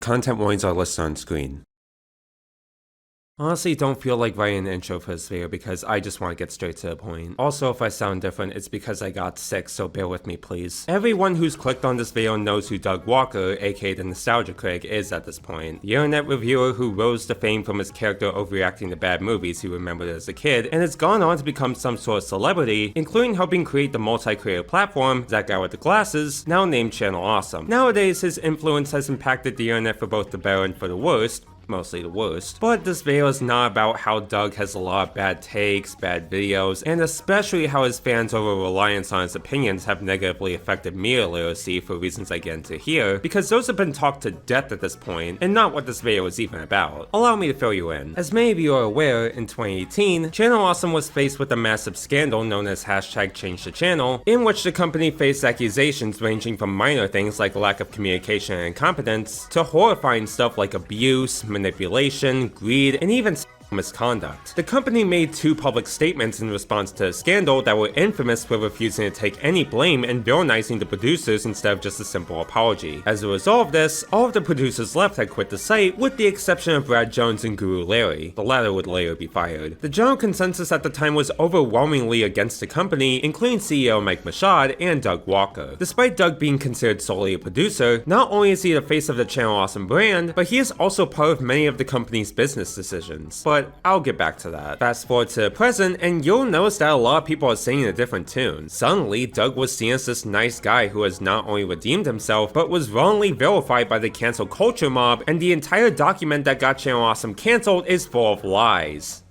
Content warnings are listed on screen. Honestly, don't feel like writing an intro for this video because I just want to get straight to the point. Also, if I sound different, it's because I got sick, so bear with me please. Everyone who's clicked on this video knows who Doug Walker, aka the Nostalgia Critic, is at this point. The internet reviewer who rose to fame from his character overreacting to bad movies he remembered as a kid, and has gone on to become some sort of celebrity, including helping create the multi-creator platform, that guy with the glasses, now named Channel Awesome. Nowadays, his influence has impacted the internet for both the better and for the worst, mostly the worst. But this video is not about how Doug has a lot of bad takes, bad videos, and especially how his fans' over-reliance on his opinions have negatively affected media literacy for reasons I get into here, because those have been talked to death at this point, and not what this video is even about. Allow me to fill you in. As many of you are aware, in 2018, Channel Awesome was faced with a massive scandal known as #ChangeTheChannel, in which the company faced accusations ranging from minor things like lack of communication and incompetence, to horrifying stuff like abuse, manipulation, greed, and even misconduct. The company made two public statements in response to the scandal that were infamous for refusing to take any blame and villainizing the producers instead of just a simple apology. As a result of this, all of the producers left had quit the site, with the exception of Brad Jones and Guru Larry. The latter would later be fired. The general consensus at the time was overwhelmingly against the company, including CEO Mike Machad and Doug Walker. Despite Doug being considered solely a producer, not only is he the face of the Channel Awesome brand, but he is also part of many of the company's business decisions. But I'll get back to that. Fast forward to the present, and you'll notice that a lot of people are singing a different tune. Suddenly, Doug was seen as this nice guy who has not only redeemed himself, but was wrongly vilified by the cancel culture mob, and the entire document that got Channel Awesome canceled is full of lies.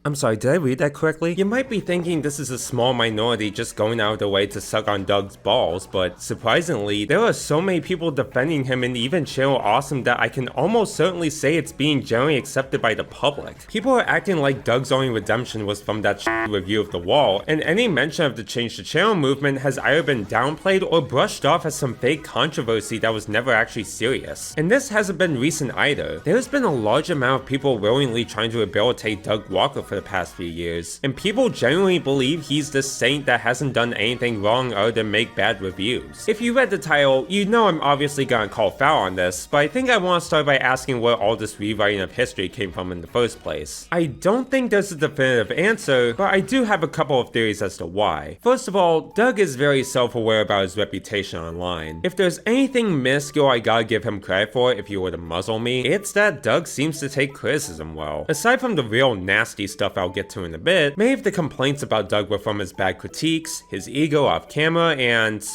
I'm sorry, did I read that correctly? You might be thinking this is a small minority just going out of their way to suck on Doug's balls, but surprisingly, there are so many people defending him and even Channel Awesome that I can almost certainly say it's being generally accepted by the public. People are acting like Doug's only redemption was from that review of The Wall, and any mention of the Change the Channel movement has either been downplayed or brushed off as some fake controversy that was never actually serious. And this hasn't been recent either. There's been a large amount of people willingly trying to rehabilitate Doug Walker for the past few years, and people genuinely believe he's the saint that hasn't done anything wrong other than make bad reviews. If you read the title, you know I'm obviously gonna call foul on this, but I think I want to start by asking where all this rewriting of history came from in the first place. I don't think there's a definitive answer, but I do have a couple of theories as to why. First of all, Doug is very self-aware about his reputation online. If there's anything minuscule I gotta give him credit for if you were to muzzle me, it's that Doug seems to take criticism well. Aside from the real nasty stuff I'll get to in a bit, many of the complaints about Doug were from his bad critiques, his ego off camera, and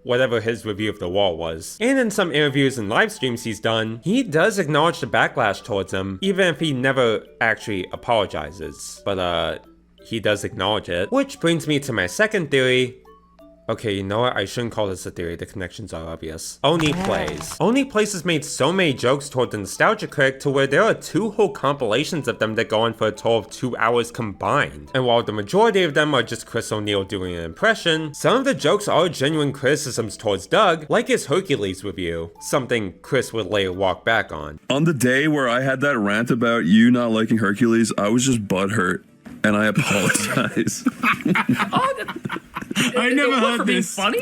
whatever his review of The Wall was. And in some interviews and live streams he's done, he does acknowledge the backlash towards him, even if he never actually apologizes. But he does acknowledge it. Which brings me to my second theory. Okay, you know what? I shouldn't call this a theory, the connections are obvious. Oni Plays. Oni Plays has made so many jokes toward the Nostalgia Critic to where there are two whole compilations of them that go on for a total of 2 hours combined. And while the majority of them are just Chris O'Neill doing an impression, some of the jokes are genuine criticisms towards Doug, like his Hercules review, something Chris would later walk back on. On the day where I had that rant about you not liking Hercules, I was just butthurt, and I apologize. I never heard this. Funny?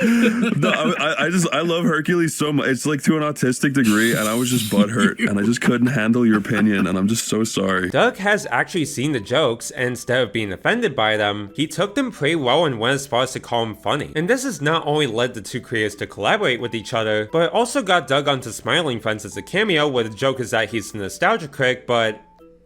No, I love Hercules so much. It's like to an autistic degree, and I was just butthurt, and I just couldn't handle your opinion, and I'm just so sorry. Doug has actually seen the jokes, and instead of being offended by them, he took them pretty well and went as far as to call them funny. And this has not only led the two creators to collaborate with each other, but it also got Doug onto Smiling Friends as a cameo, where the joke is that he's the Nostalgia Critic, but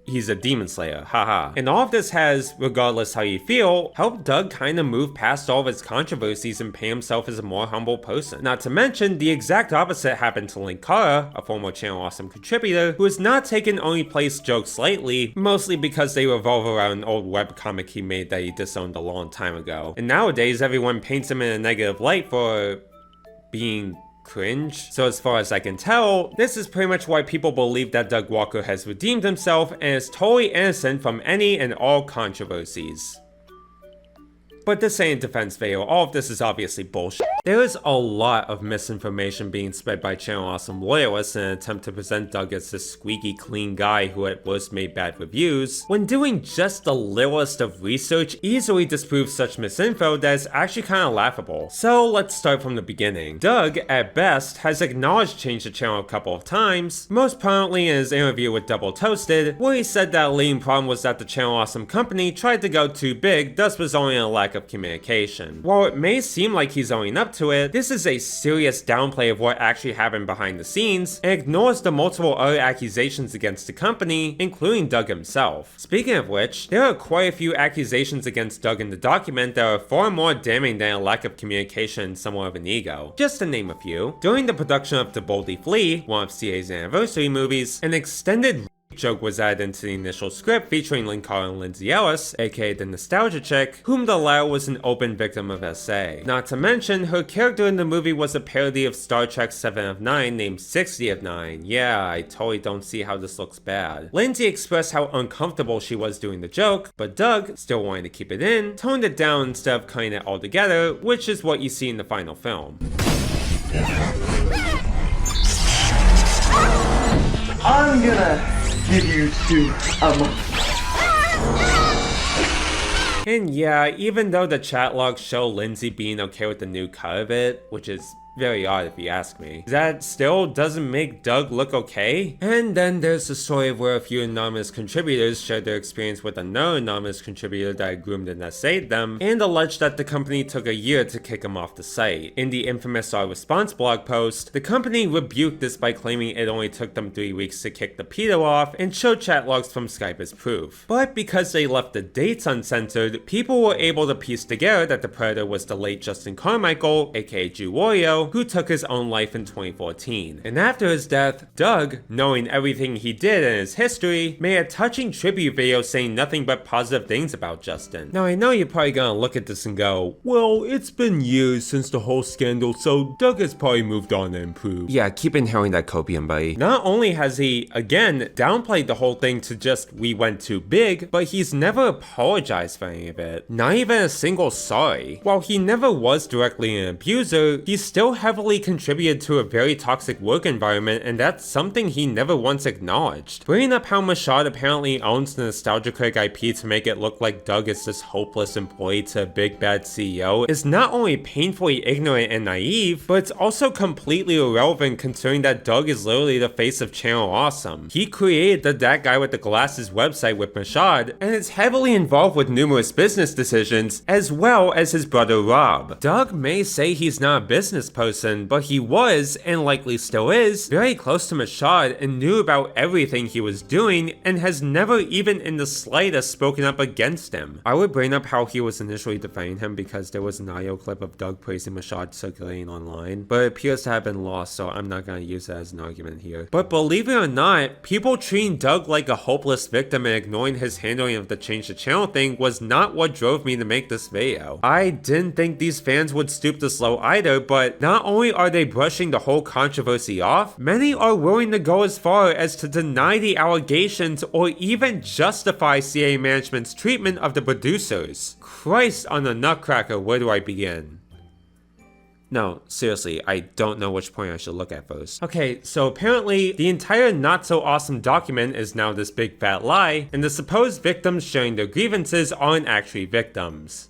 he's a demon slayer, haha. And all of this has, regardless how you feel, helped Doug kinda move past all of his controversies and paint himself as a more humble person. Not to mention, the exact opposite happened to Linkara, a former Channel Awesome contributor, who has not taken Oni Plays jokes lightly, mostly because they revolve around an old webcomic he made that he disowned a long time ago. And nowadays, everyone paints him in a negative light for being cringe. So as far as I can tell, this is pretty much why people believe that Doug Walker has redeemed himself and is totally innocent from any and all controversies. But this ain't defense video, all of this is obviously bullshit. There is a lot of misinformation being spread by Channel Awesome loyalists in an attempt to present Doug as this squeaky clean guy who at worst made bad reviews, when doing just the littlest of research easily disproves such misinfo that is actually kinda laughable. So let's start from the beginning. Doug, at best, has acknowledged change the channel a couple of times, most prominently in his interview with Double Toasted, where he said that a leading problem was that the Channel Awesome company tried to go too big, thus resulting in a lack of communication. While it may seem like he's owning up to it, this is a serious downplay of what actually happened behind the scenes, and ignores the multiple other accusations against the company, including Doug himself. Speaking of which, there are quite a few accusations against Doug in the document that are far more damning than a lack of communication and somewhat of an ego. Just to name a few, during the production of To Boldly Flee, one of CA's anniversary movies, an extended joke was added into the initial script featuring Lynn Carter and Lindsay Ellis, aka the Nostalgia Chick, whom the latter was an open victim of SA. Not to mention, her character in the movie was a parody of Star Trek 7 of 9 named 60 of 9. Yeah, I totally don't see how this looks bad. Lindsay expressed how uncomfortable she was doing the joke, but Doug, still wanting to keep it in, toned it down instead of cutting it all together, which is what you see in the final film. I'm gonna give you 2 a month. And yeah, even though the chat logs show Lindsay being okay with the new cut of it, which is very odd if you ask me, that still doesn't make Doug look okay. And then there's the story of where a few anonymous contributors shared their experience with another anonymous contributor that had groomed and essayed them, and alleged that the company took a year to kick him off the site. In the infamous Our Response blog post, the company rebuked this by claiming it only took them 3 weeks to kick the pedo off, and showed chat logs from Skype as proof. But because they left the dates uncensored, people were able to piece together that the predator was the late Justin Carmichael, aka Jew Wario, who took his own life in 2014. And after his death, Doug, knowing everything he did in his history, made a touching tribute video saying nothing but positive things about Justin. Now I know you're probably gonna look at this and go, well, it's been years since the whole scandal, so Doug has probably moved on and improved. Yeah, keep inhaling that copium, buddy. Not only has he, again, downplayed the whole thing to just we went too big, but he's never apologized for any of it. Not even a single sorry. While he never was directly an abuser, he still heavily contributed to a very toxic work environment, and that's something he never once acknowledged. Bringing up how Mashad apparently owns the Nostalgia Critic IP to make it look like Doug is this hopeless employee to a big bad CEO is not only painfully ignorant and naive, but it's also completely irrelevant considering that Doug is literally the face of Channel Awesome. He created the That Guy with the Glasses website with Mashad, and is heavily involved with numerous business decisions, as well as his brother Rob. Doug may say he's not a business person, but he was, and likely still is, very close to Mashad and knew about everything he was doing, and has never even in the slightest spoken up against him. I would bring up how he was initially defending him because there was an audio clip of Doug praising Mashad circulating online, but it appears to have been lost, so I'm not going to use that as an argument here. But believe it or not, people treating Doug like a hopeless victim and ignoring his handling of the Change the Channel thing was not what drove me to make this video. I didn't think these fans would stoop this low either, but not only are they brushing the whole controversy off, many are willing to go as far as to deny the allegations or even justify CA management's treatment of the producers. Christ on the nutcracker, where do I begin? No, seriously, I don't know which point I should look at first. Okay, so apparently the entire not so awesome document is now this big fat lie, and the supposed victims sharing their grievances aren't actually victims.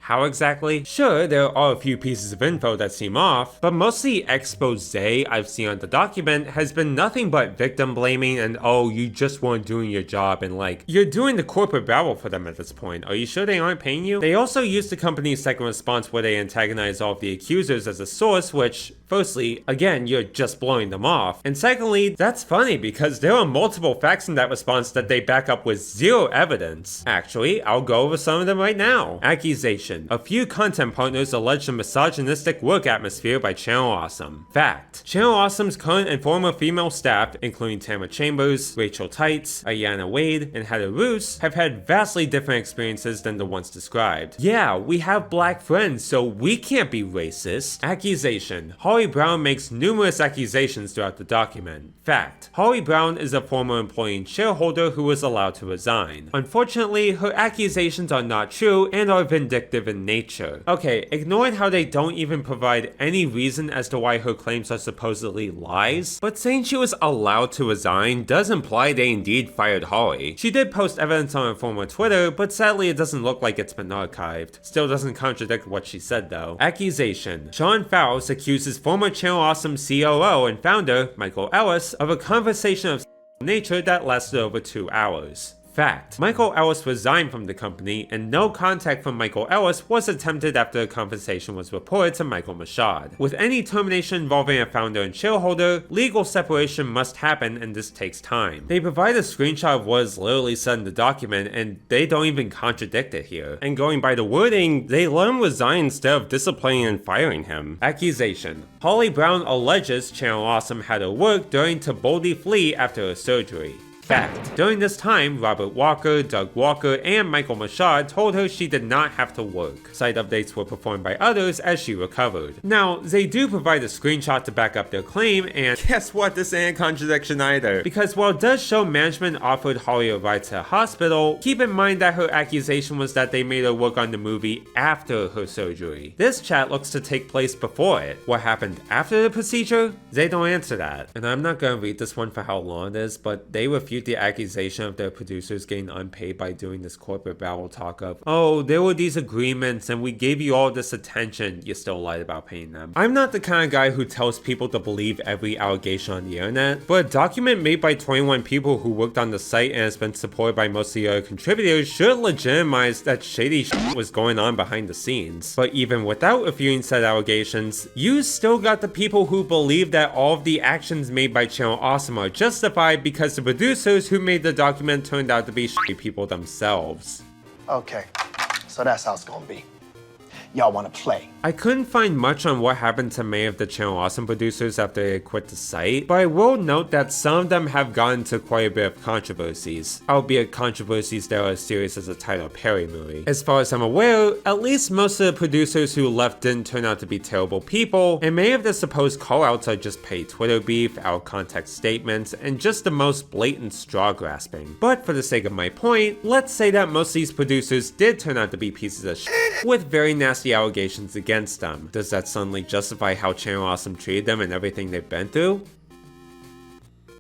How exactly? Sure, there are a few pieces of info that seem off, but most of the expose I've seen on the document has been nothing but victim blaming and oh, you just weren't doing your job, and like, you're doing the corporate battle for them at this point. Are you sure they aren't paying you? They also used the company's second response where they antagonize all of the accusers as a source, which, firstly, again, you're just blowing them off. And secondly, that's funny because there are multiple facts in that response that they back up with zero evidence. Actually, I'll go over some of them right now. Accusation. A few content partners allege a misogynistic work atmosphere by Channel Awesome. Fact. Channel Awesome's current and former female staff, including Tamara Chambers, Rachel Tights, Ayanna Wade, and Heather Roos, have had vastly different experiences than the ones described. Yeah, we have black friends, so we can't be racist. Accusation. Holly Brown makes numerous accusations throughout the document. Fact. Holly Brown is a former employee and shareholder who was allowed to resign. Unfortunately, her accusations are not true and are vindictive subjective in nature. Okay, ignoring how they don't even provide any reason as to why her claims are supposedly lies, but saying she was allowed to resign does imply they indeed fired Holly. She did post evidence on her former Twitter, but sadly it doesn't look like it's been archived. Still doesn't contradict what she said though. Accusation. Sean Faust accuses former Channel Awesome COO and founder, Michael Ellis, of a conversation of nature that lasted over 2 hours. Fact. Michael Ellis resigned from the company, and no contact from Michael Ellis was attempted after a conversation was reported to Michael Mashad. With any termination involving a founder and shareholder, legal separation must happen, and this takes time. They provide a screenshot of what is literally said in the document, and they don't even contradict it here. And going by the wording, they let him resign instead of disciplining and firing him. Accusation. Holly Brown alleges Channel Awesome had her work during to boldly flee after her surgery. Fact. During this time, Robert Walker, Doug Walker, and Michael Mashad told her she did not have to work. Site updates were performed by others as she recovered. Now, they do provide a screenshot to back up their claim, and guess what? This ain't a contradiction either. Because while it does show management offered Holly a ride to the hospital, keep in mind that her accusation was that they made her work on the movie after her surgery. This chat looks to take place before it. What happened after the procedure? They don't answer that. And I'm not gonna read this one for how long it is, but they refuse the accusation of their producers getting unpaid by doing this corporate battle talk of, oh, there were these agreements and we gave you all this attention, you still lied about paying them. I'm not the kind of guy who tells people to believe every allegation on the internet, but a document made by 21 people who worked on the site and has been supported by most of the other contributors should legitimize that shady shit was going on behind the scenes. But even without refuting said allegations, you still got the people who believe that all of the actions made by Channel Awesome are justified because the producers who made the document turned out to be shitty people themselves. Okay, so that's how it's gonna be. Y'all wanna play? I couldn't find much on what happened to many of the Channel Awesome producers after they quit the site, but I will note that some of them have gotten into quite a bit of controversies, albeit controversies that are as serious as a Tyler Perry movie. As far as I'm aware, at least most of the producers who left didn't turn out to be terrible people, and many of the supposed callouts are just petty Twitter beef, out of context statements, and just the most blatant straw grasping. But for the sake of my point, let's say that most of these producers did turn out to be pieces of shit with very nasty allegations against them. Does that suddenly justify how Channel Awesome treated them and everything they've been through?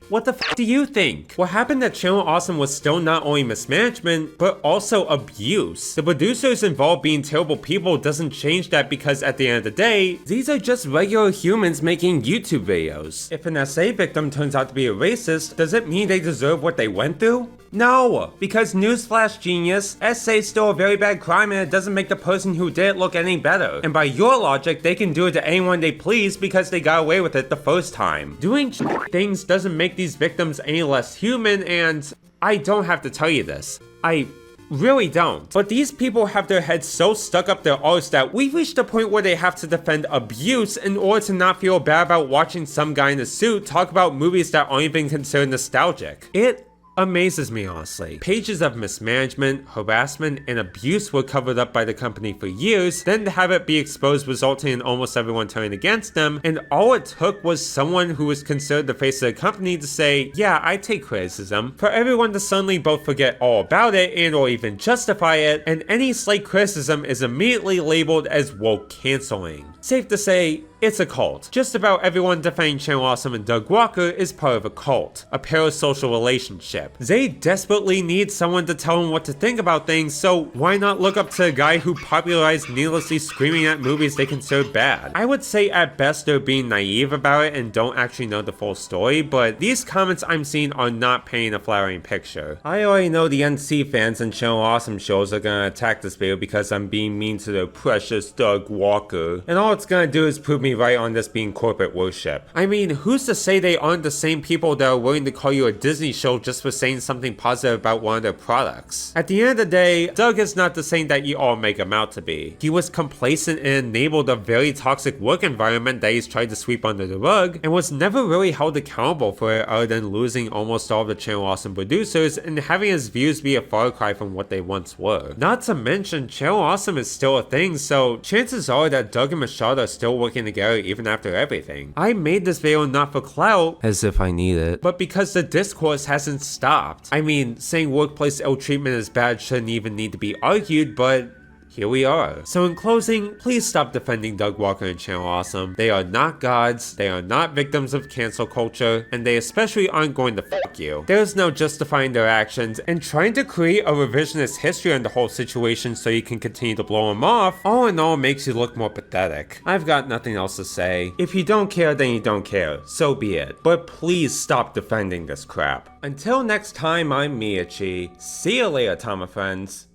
What the f do you think? What happened at Channel Awesome was still not only mismanagement, but also abuse. The producers involved being terrible people doesn't change that because at the end of the day, these are just regular humans making YouTube videos. If an SA victim turns out to be a racist, does it mean they deserve what they went through? No, because newsflash genius, SA is still a very bad crime and it doesn't make the person who did it look any better. And by your logic, they can do it to anyone they please because they got away with it the first time. Doing things doesn't make these victims any less human, and I don't have to tell you this. I really don't. But these people have their heads so stuck up their arse that we've reached a point where they have to defend abuse in order to not feel bad about watching some guy in a suit talk about movies that aren't even considered nostalgic. It amazes me, honestly. Pages of mismanagement, harassment, and abuse were covered up by the company for years, then to have it be exposed resulting in almost everyone turning against them, and all it took was someone who was considered the face of the company to say, yeah, I take criticism, for everyone to suddenly both forget all about it and or even justify it, and any slight criticism is immediately labeled as woke canceling. Safe to say, it's a cult. Just about everyone defending Channel Awesome and Doug Walker is part of a cult, a parasocial relationship. They desperately need someone to tell them what to think about things, so why not look up to a guy who popularized needlessly screaming at movies they consider bad? I would say at best they're being naive about it and don't actually know the full story, but these comments I'm seeing are not painting a flattering picture. I already know the NC fans and Channel Awesome shows are gonna attack this video because I'm being mean to their precious Doug Walker, and all it's gonna do is prove me right on this being corporate worship. I mean, who's to say they aren't the same people that are willing to call you a Disney show just for saying something positive about one of their products? At the end of the day, Doug is not the saint that you all make him out to be. He was complacent and enabled a very toxic work environment that he's tried to sweep under the rug, and was never really held accountable for it other than losing almost all of the Channel Awesome producers and having his views be a far cry from what they once were. Not to mention, Channel Awesome is still a thing, so chances are that Doug and Mashad are still working together even after everything. I made this video not for clout, as if I need it, but because the discourse hasn't stopped. I mean, saying workplace ill treatment is bad shouldn't even need to be argued, but here we are. So in closing, please stop defending Doug Walker and Channel Awesome. They are not gods, they are not victims of cancel culture, and they especially aren't going to fuck you. There's no justifying their actions, and trying to create a revisionist history on the whole situation so you can continue to blow them off, all in all makes you look more pathetic. I've got nothing else to say. If you don't care, then you don't care. So be it. But please stop defending this crap. Until next time, I'm Miyachi. See you later, Tama friends.